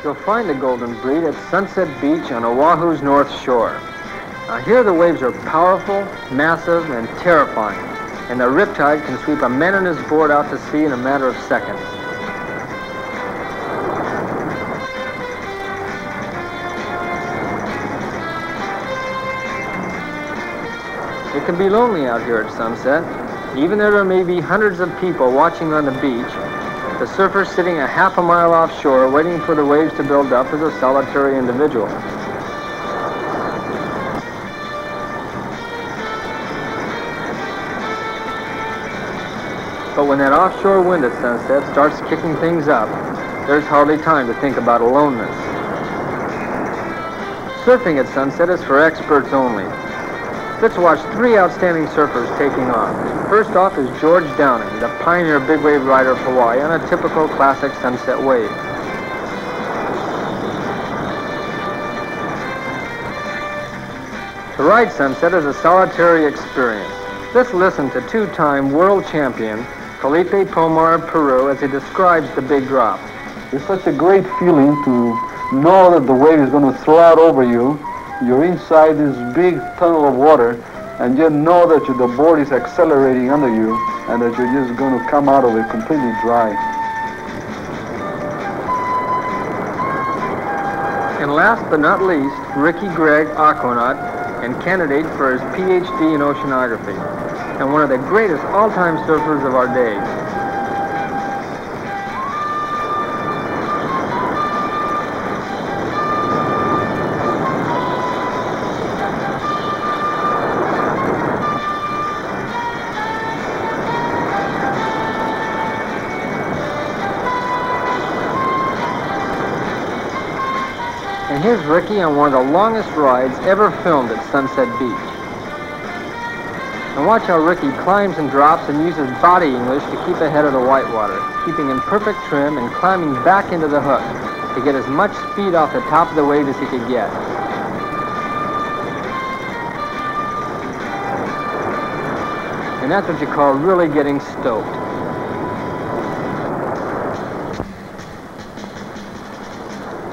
You'll find the golden breed at Sunset Beach on Oahu's north shore. Now here the waves are powerful, massive, and terrifying, and the riptide can sweep a man and his board out to sea in a matter of seconds. It can be lonely out here at sunset. Even though there may be hundreds of people watching on the beach, the surfer sitting a half a mile offshore waiting for the waves to build up is a solitary individual. But when that offshore wind at sunset starts kicking things up, there's hardly time to think about aloneness. Surfing at sunset is for experts only. Let's watch three outstanding surfers taking off. First off is George Downing, the pioneer big wave rider of Hawaii on a typical classic sunset wave. To ride sunset is a solitary experience. Let's listen to two-time world champion Felipe Pomar of Peru as he describes the big drop. It's such a great feeling to know that the wave is going to throw out over you. You're inside this big tunnel of water, and you know that the board is accelerating under you, and that you're just going to come out of it completely dry. And last but not least, Ricky Griggs, aquanaut, and candidate for his PhD in oceanography, and one of the greatest all-time surfers of our day. And here's Ricky on one of the longest rides ever filmed at Sunset Beach. And watch how Ricky climbs and drops and uses body English to keep ahead of the whitewater, keeping in perfect trim and climbing back into the hook to get as much speed off the top of the wave as he could get. And that's what you call really getting stoked.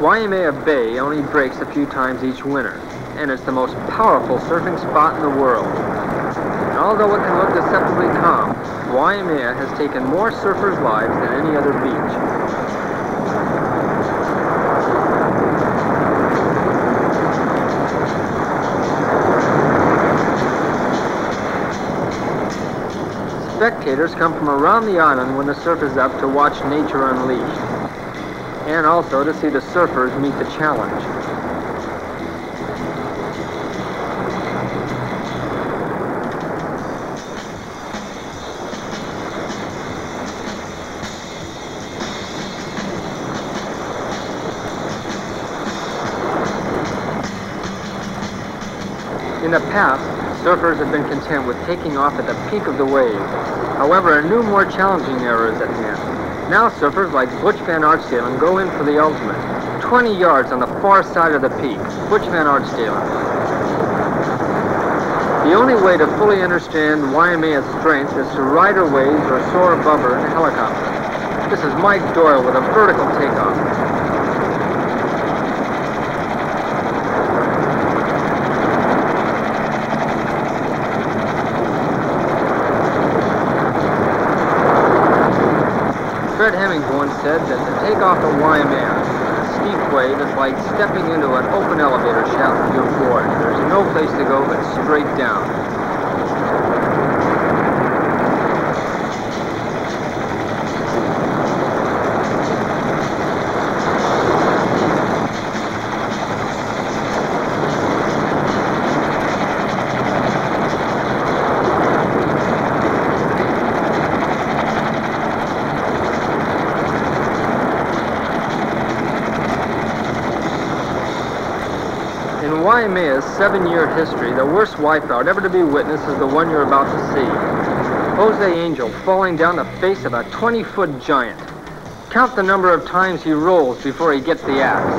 Waimea Bay only breaks a few times each winter, and it's the most powerful surfing spot in the world. And although it can look deceptively calm, Waimea has taken more surfers' lives than any other beach. Spectators come from around the island when the surf is up to watch nature unleashed, and also to see the surfers meet the challenge. In the past, surfers have been content with taking off at the peak of the wave. However, a new, more challenging era is at hand. Now surfers like Butch Van Aartstelen go in for the ultimate. 20 yards on the far side of the peak. Butch Van Aartstelen. The only way to fully understand Waimea's strength is to ride her waves or soar above her in a helicopter. This is Mike Doyle with a vertical takeoff. Fred Hemmings once said that to take off at Waimea, a steep wave is like stepping into an open elevator shaft with your board. There's no place to go but straight down. In Waimea's 7-year history, the worst wipeout ever to be witnessed is the one you're about to see. Jose Angel falling down the face of a 20-foot giant. Count the number of times he rolls before he gets the axe.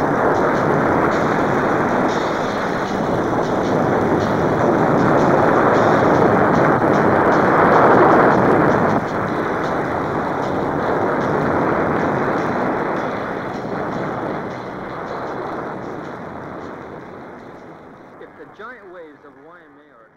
giant waves of Waimea are